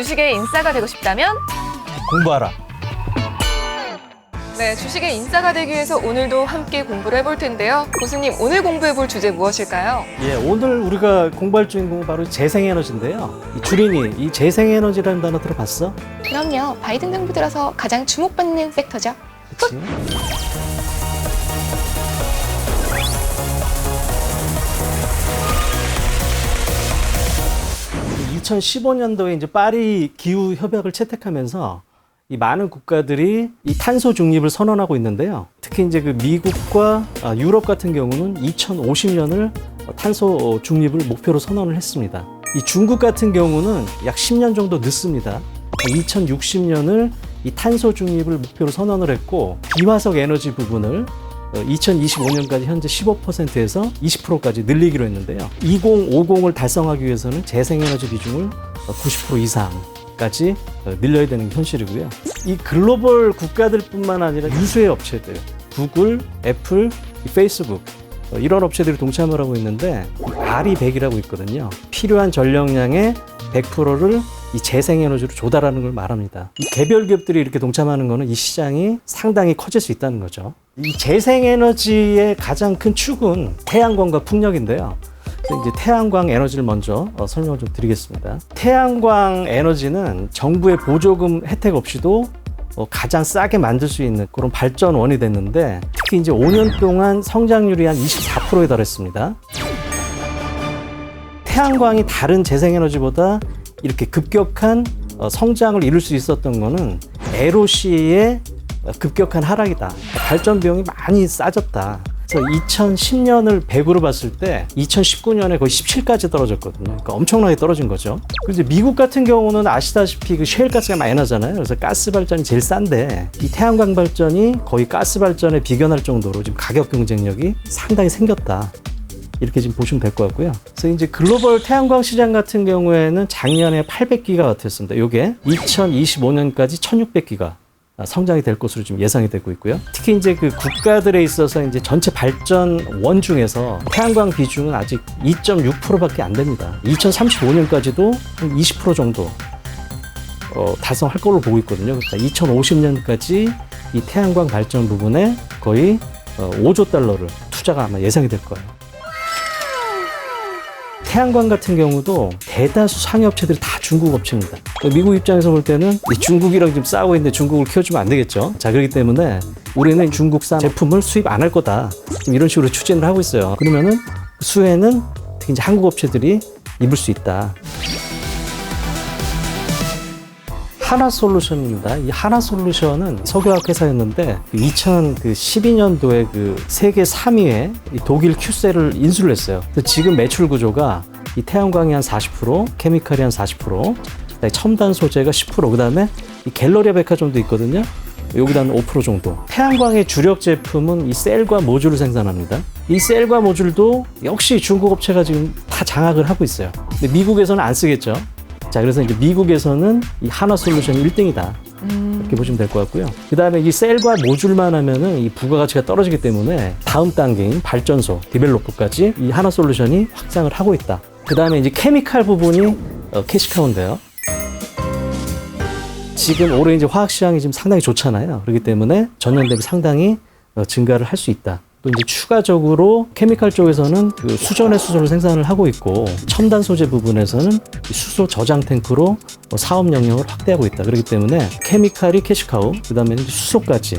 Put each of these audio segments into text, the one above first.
주식의 인싸가 되고 싶다면 공부하라. 네, 주식의 인싸가 되기 위해서 오늘도 함께 공부를 해볼 텐데요. 교수님, 오늘 공부해볼 주제 무엇일까요? 예, 오늘 우리가 공부할 주인공은 바로 재생에너지인데요. 이 주린이, 이 재생에너지라는 단어 들어봤어? 그럼요. 바이든 정부 들어서 가장 주목받는 섹터죠. 그치? 2015년도에 이제 파리 기후 협약을 채택하면서 이 많은 국가들이 이 탄소 중립을 선언하고 있는데요. 특히 이제 그 미국과 유럽 같은 경우는 2050년을 탄소 중립을 목표로 선언을 했습니다. 이 중국 같은 경우는 약 10년 정도 늦습니다. 2060년을 이 탄소 중립을 목표로 선언을 했고, 비화석 에너지 부분을 2025년까지 현재 15%에서 20%까지 늘리기로 했는데요. 2050을 달성하기 위해서는 재생에너지 비중을 90% 이상까지 늘려야 되는 게 현실이고요. 이 글로벌 국가들뿐만 아니라 유수의 업체들, 구글, 애플, 페이스북, 이런 업체들이 동참을 하고 있는데 RE100이라고 있거든요. 필요한 전력량의 100%를 이 재생에너지로 조달하는 걸 말합니다. 이 개별 기업들이 이렇게 동참하는 거는 이 시장이 상당히 커질 수 있다는 거죠. 이 재생에너지의 가장 큰 축은 태양광과 풍력인데요. 그래서 이제 태양광 에너지를 먼저 설명을 좀 드리겠습니다. 태양광 에너지는 정부의 보조금 혜택 없이도 가장 싸게 만들 수 있는 그런 발전원이 됐는데, 특히 이제 5년 동안 성장률이 한 24%에 달했습니다. 태양광이 다른 재생에너지보다 이렇게 급격한 성장을 이룰 수 있었던 거는 LOC의 급격한 하락이다. 발전 비용이 많이 싸졌다. 그래서 2010년을 100으로 봤을 때 2019년에 거의 17까지 떨어졌거든요. 그러니까 엄청나게 떨어진 거죠. 그리고 이제 미국 같은 경우는 아시다시피 그 셰일가스가 많이 나잖아요. 그래서 가스 발전이 제일 싼데 이 태양광 발전이 거의 가스 발전에 비견할 정도로 지금 가격 경쟁력이 상당히 생겼다. 이렇게 지금 보시면 될 것 같고요. 그래서 이제 글로벌 태양광 시장 같은 경우에는 작년에 800기가와트였습니다. 요게 2025년까지 1600기가 성장이 될 것으로 지금 예상이 되고 있고요. 특히 이제 그 국가들에 있어서 이제 전체 발전원 중에서 태양광 비중은 아직 2.6%밖에 안 됩니다. 2035년까지도 한 20% 정도 달성할 걸로 보고 있거든요. 그러니까 2050년까지 이 태양광 발전 부분에 거의 5조 달러를 투자가 아마 예상이 될 거예요. 태양광 같은 경우도 대다수 상위 업체들이 다 중국 업체입니다. 미국 입장에서 볼 때는 중국이랑 지금 싸우고 있는데 중국을 키워주면 안 되겠죠. 자, 그렇기 때문에 우리는 중국산 제품을 수입 안 할 거다. 지금 이런 식으로 추진을 하고 있어요. 그러면은 수혜는 특히 이제 한국 업체들이 입을 수 있다. 하나솔루션입니다. 이 하나솔루션은 석유화학 회사였는데 2012년도에 그 세계 3위의 독일 큐셀을 인수를 했어요. 지금 매출 구조가 이 태양광이 한 40%, 케미칼이 한 40%, 첨단 소재가 10%, 그다음에 이 갤러리아 백화점도 있거든요. 여기다 한 5% 정도. 태양광의 주력 제품은 이 셀과 모듈을 생산합니다. 이 셀과 모듈도 역시 중국 업체가 지금 다 장악을 하고 있어요. 근데 미국에서는 안 쓰겠죠. 자, 그래서 이제 미국에서는 이 하나솔루션이 1등이다. 이렇게 보시면 될 것 같고요. 그 다음에 이 셀과 모듈만 하면은 이 부가가치가 떨어지기 때문에 다음 단계인 발전소, 디벨로퍼까지 이 하나솔루션이 확장을 하고 있다. 그 다음에 이제 케미칼 부분이 캐시카우인데요. 지금 올해 이제 화학 시장이 지금 상당히 좋잖아요. 그렇기 때문에 전년 대비 상당히 증가를 할 수 있다. 또 이제 추가적으로 케미칼 쪽에서는 그 수전의 수소를 생산을 하고 있고, 첨단 소재 부분에서는 수소 저장 탱크로 사업 영역을 확대하고 있다. 그렇기 때문에 케미칼이 캐시카우, 그 다음에 수소까지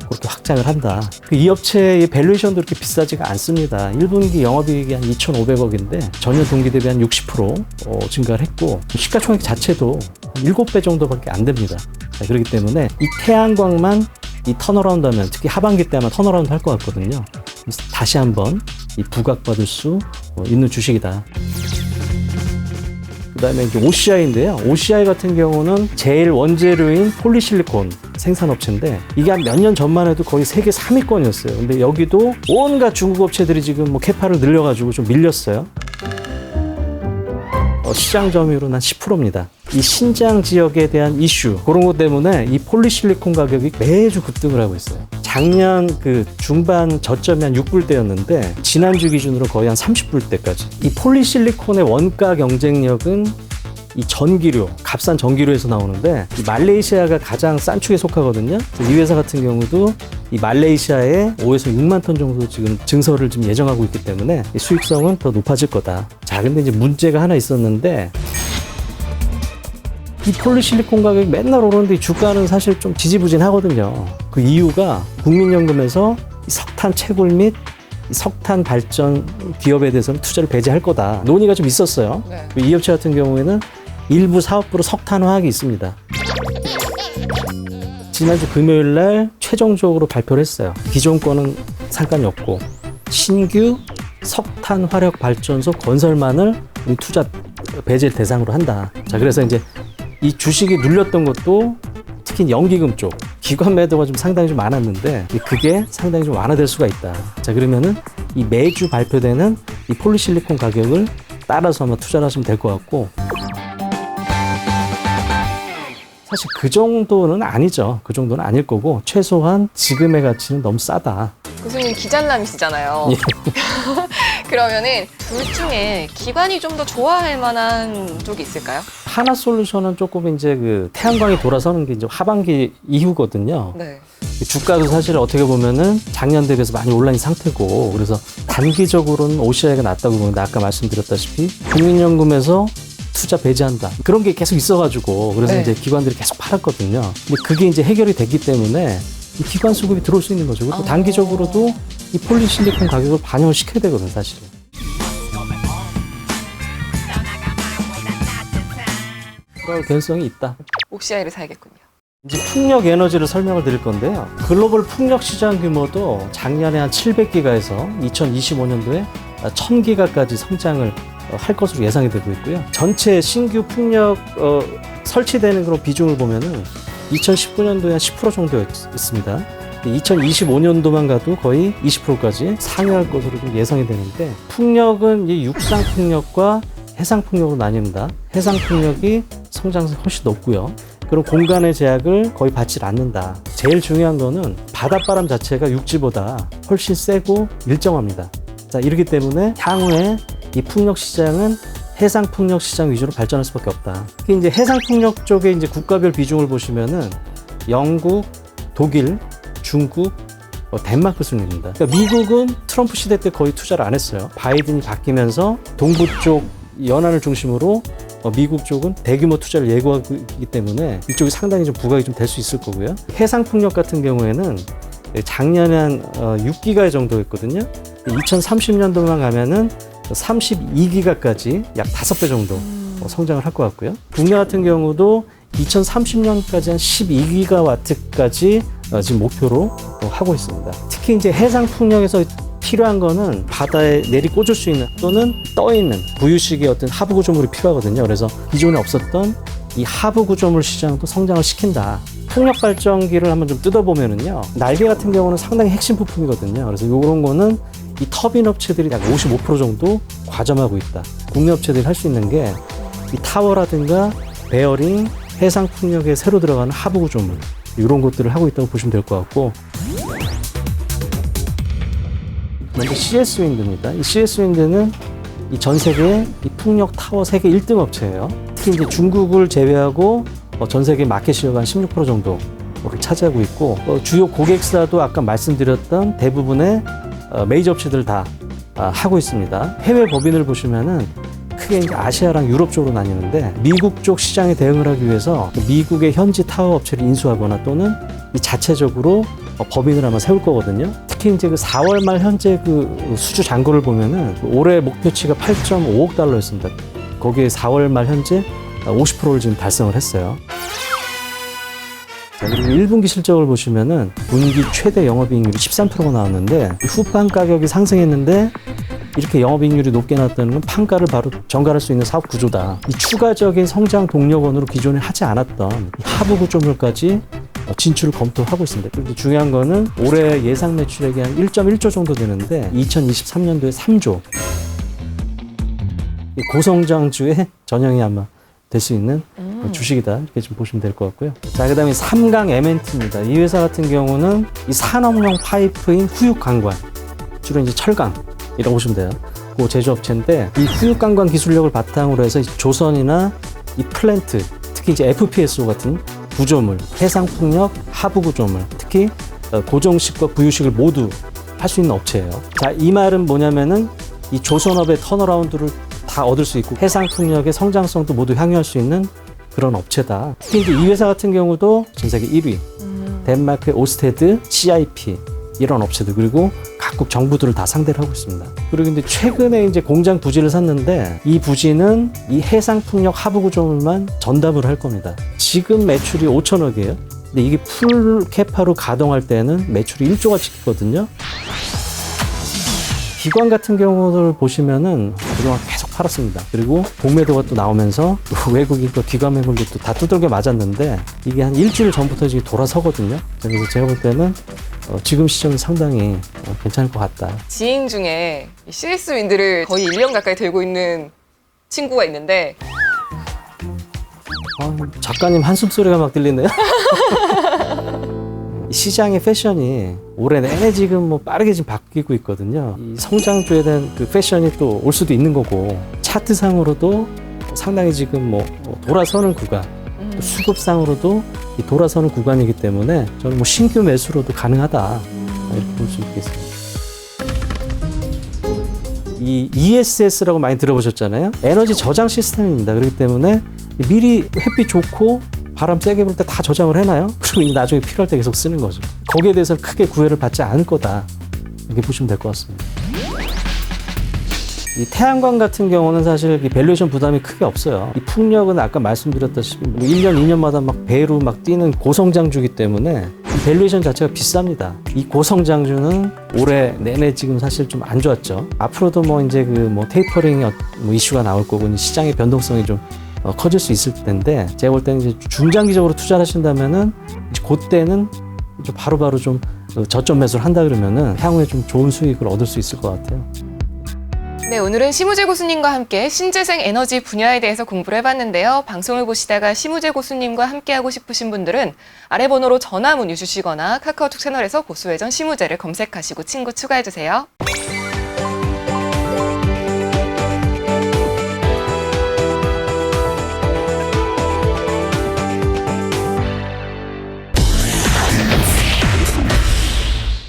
그렇게 확장을 한다. 이 업체의 밸류에이션도 그렇게 비싸지가 않습니다. 1분기 영업이익이 한 2,500억인데 전년 동기 대비 한 60% 증가를 했고, 시가총액 자체도 7배 정도밖에 안 됩니다. 그렇기 때문에 이 태양광만 이 턴어라운드 하면, 특히 하반기 때 아마 턴어라운드 할 것 같거든요. 그래서 다시 한번 이 부각받을 수 있는 주식이다. 그 다음에 이제 OCI인데요. OCI 같은 경우는 제일 원재료인 폴리실리콘 생산업체인데, 이게 한 몇 년 전만 해도 거의 세계 3위권이었어요. 근데 여기도 온갖 중국 업체들이 지금 뭐 캐파를 늘려가지고 좀 밀렸어요. 시장 점유율은 한 10%입니다. 이 신장 지역에 대한 이슈, 그런 것 때문에 이 폴리실리콘 가격이 매주 급등을 하고 있어요. 작년 그 중반 저점이 한 6불대였는데 지난주 기준으로 거의 한 30불대까지. 이 폴리실리콘의 원가 경쟁력은 이 전기료, 값싼 전기료에서 나오는데 이 말레이시아가 가장 싼 축에 속하거든요. 이 회사 같은 경우도 이 말레이시아에 5에서 6만 톤 정도 지금 증설을 지금 예정하고 있기 때문에 이 수익성은 더 높아질 거다. 자, 근데 이제 문제가 하나 있었는데 이 폴리실리콘 가격이 맨날 오르는데 이 주가는 사실 좀 지지부진하거든요. 그 이유가 국민연금에서 이 석탄 채굴 및 이 석탄 발전 기업에 대해서는 투자를 배제할 거다. 논의가 좀 있었어요. 네. 이 업체 같은 경우에는 일부 사업부로 석탄화학이 있습니다. 지난주 금요일 날 최종적으로 발표를 했어요. 기존 거는 상관이 없고 신규 석탄 화력 발전소 건설만을 투자 배제 대상으로 한다. 자, 그래서 이제 이 주식이 눌렸던 것도 특히 연기금 쪽 기관 매도가 좀 상당히 좀 많았는데 그게 상당히 좀 완화될 수가 있다. 자, 그러면은 이 매주 발표되는 이 폴리실리콘 가격을 따라서 아마 투자를 하시면 될 것 같고, 사실 그 정도는 아니죠. 그 정도는 아닐 거고 최소한 지금의 가치는 너무 싸다. 교수님 기잘남이시잖아요. 예. 그러면은 둘 중에 기관이 좀 더 좋아할 만한 쪽이 있을까요? 하나솔루션은 조금 이제 그 태양광이 돌아서는 게 이제 하반기 이후거든요. 네. 주가도 사실 어떻게 보면은 작년 대비해서 많이 올라인 상태고, 그래서 단기적으로는 OCI가 낮다고 보는데 아까 말씀드렸다시피 국민연금에서 투자 배제한다. 그런 게 계속 있어가지고 그래서 네. 이제 기관들이 계속 팔았거든요. 근데 그게 이제 해결이 됐기 때문에 이 기관 수급이 들어올 수 있는 거죠. 그리고 단기적으로도 이 폴리실리콘 가격을 반영을 시켜야 되거든요, 사실은. 그럴 가능성이 있다. OCI를 사야겠군요. 이제 풍력 에너지를 설명을 드릴 건데요. 글로벌 풍력 시장 규모도 작년에 한 700기가에서 2025년도에 1000기가까지 성장을 할 것으로 예상이 되고 있고요. 전체 신규 풍력 설치되는 그런 비중을 보면은 2019년도에 한 10% 정도였습니다. 2025년도만 가도 거의 20%까지 상회할 것으로 좀 예상이 되는데, 풍력은 이 육상 풍력과 해상 풍력으로 나뉩니다. 해상 풍력이 성장성이 훨씬 높고요. 그리고 공간의 제약을 거의 받지 않는다. 제일 중요한 거는 바닷바람 자체가 육지보다 훨씬 세고 일정합니다. 자, 이렇기 때문에 향후에 이 풍력 시장은 해상 풍력 시장 위주로 발전할 수밖에 없다. 특히 이제 해상 풍력 쪽에 이제 국가별 비중을 보시면은 영국, 독일, 중국, 덴마크 순입니다. 그러니까 미국은 트럼프 시대 때 거의 투자를 안 했어요. 바이든이 바뀌면서 동부 쪽 연안을 중심으로 미국 쪽은 대규모 투자를 예고하고 있기 때문에 이쪽이 상당히 좀 부각이 좀 될 수 있을 거고요. 해상 풍력 같은 경우에는 작년에 한 6기가 정도였거든요. 2030년도만 가면은 32기가까지 약 5배 정도 성장을 할 것 같고요. 국내 같은 경우도 2030년까지 한 12기가와트까지 지금 목표로 하고 있습니다. 특히 이제 해상 풍력에서 필요한 거는 바다에 내리 꽂을 수 있는 또는 떠 있는 부유식의 어떤 하부 구조물이 필요하거든요. 그래서 기존에 없었던 이 하부 구조물 시장도 성장을 시킨다. 풍력 발전기를 한번 좀 뜯어보면은요, 날개 같은 경우는 상당히 핵심 부품이거든요. 그래서 이런 거는 이 터빈 업체들이 약 55% 정도 과점하고 있다. 국내 업체들이 할 수 있는 게 이 타워라든가 베어링, 해상 풍력에 새로 들어가는 하부 구조물, 이런 것들을 하고 있다고 보시면 될 것 같고, 먼저 CS 윈드입니다. 이 CS 윈드는 이 전 세계 이 풍력 타워 세계 1등 업체예요. 특히 이제 중국을 제외하고 전 세계 마켓 시어가 한 16% 정도를 차지하고 있고, 주요 고객사도 아까 말씀드렸던 대부분의 메이저 업체들 다 하고 있습니다. 해외 법인을 보시면은 크게 이제 아시아랑 유럽 쪽으로 나뉘는데, 미국 쪽 시장에 대응을 하기 위해서 미국의 현지 타워 업체를 인수하거나 또는 이 자체적으로 법인을 아마 세울 거거든요. 특히 이제 그 4월 말 현재 그 수주 잔고를 보면은 올해 목표치가 8.5억 달러였습니다. 거기에 4월 말 현재 50%를 지금 달성을 했어요. 자, 그리고 1분기 실적을 보시면은 분기 최대 영업이익률이 13%가 나왔는데, 후판 가격이 상승했는데 이렇게 영업이익률이 높게 나왔다는 건 판가를 바로 전가할 수 있는 사업 구조다. 이 추가적인 성장 동력원으로 기존에 하지 않았던 하부 구조물까지 진출을 검토하고 있습니다. 그리고 중요한 거는 올해 예상 매출액이 한 1.1조 정도 되는데 2023년도에 3조. 고성장주의 전형이 아마 될 수 있는 주식이다, 이렇게 좀 보시면 될 것 같고요. 자, 그 다음에 삼강 M&T입니다. 이 회사 같은 경우는 이 산업용 파이프인 후육관관, 주로 이제 철강이라고 보시면 돼요. 그 제조업체인데, 이 후육관관 기술력을 바탕으로 해서 조선이나 이 플랜트, 특히 이제 FPSO 같은 구조물, 해상풍력, 하부구조물, 특히 고정식과 부유식을 모두 할 수 있는 업체예요. 자, 이 말은 뭐냐면은 이 조선업의 턴어라운드를 다 얻을 수 있고 해상풍력의 성장성도 모두 향유할 수 있는 그런 업체다. 특히 이제 이 회사 같은 경우도 전 세계 1위, 덴마크의 오스테드, CIP 이런 업체들, 그리고 각국 정부들을 다 상대를 하고 있습니다. 그리고 이제 최근에 이제 공장 부지를 샀는데 이 부지는 이 해상풍력 하부구조물만 전담을 할 겁니다. 지금 매출이 5천억이에요. 근데 이게 풀 캐파로 가동할 때는 매출이 1조가 찍히거든요. 기관 같은 경우를 보시면은 그동안 계속 팔았습니다. 그리고 공매도가 또 나오면서 외국인과 기관 매물도 다 두들겨 맞았는데 이게 한 일주일 전부터 지금 돌아서거든요. 그래서 제가 볼 때는 지금 시점이 상당히 괜찮을 것 같다. 지인 중에 CS 윈드를 거의 1년 가까이 들고 있는 친구가 있는데 작가님 한숨 소리가 막 들리네요. 시장의 패션이 올해 내내 지금 뭐 빠르게 지금 바뀌고 있거든요. 이 성장주에 대한 그 패션이 또 올 수도 있는 거고, 차트상으로도 상당히 지금 뭐 돌아서는 구간, 또 수급상으로도 이 돌아서는 구간이기 때문에 저는 뭐 신규 매수로도 가능하다 이렇게 볼 수 있겠습니다. 이 ESS라고 많이 들어보셨잖아요. 에너지 저장 시스템입니다. 그렇기 때문에 미리 햇빛 좋고 바람 세게 불 때 다 저장을 해놔요. 그리고 이제 나중에 필요할 때 계속 쓰는 거죠. 거기에 대해서 크게 구애를 받지 않을 거다. 이렇게 보시면 될 것 같습니다. 이 태양광 같은 경우는 사실 이 밸류에이션 부담이 크게 없어요. 이 풍력은 아까 말씀드렸다시피 뭐 1년, 2년마다 막 배로 막 뛰는 고성장주기 때문에 이 밸류에이션 자체가 비쌉니다. 이 고성장주는 올해 내내 지금 사실 좀 안 좋았죠. 앞으로도 뭐 이제 그 뭐 테이퍼링 뭐 이슈가 나올 거고 향후의 변동성이 좀 커질 수 있을 텐데, 제가 볼 때는 이제 중장기적으로 투자를 하신다면은 그때는 좀 바로바로 좀 저점 매수를 한다 그러면은 향후에 좀 좋은 수익을 얻을 수 있을 것 같아요. 네, 오늘은 심우재 고수님과 함께 신재생 에너지 분야에 대해서 공부를 해봤는데요. 방송을 보시다가 심우재 고수님과 함께하고 싶으신 분들은 아래 번호로 전화 문의 주시거나 카카오톡 채널에서 고수회전 심우재를 검색하시고 친구 추가해주세요.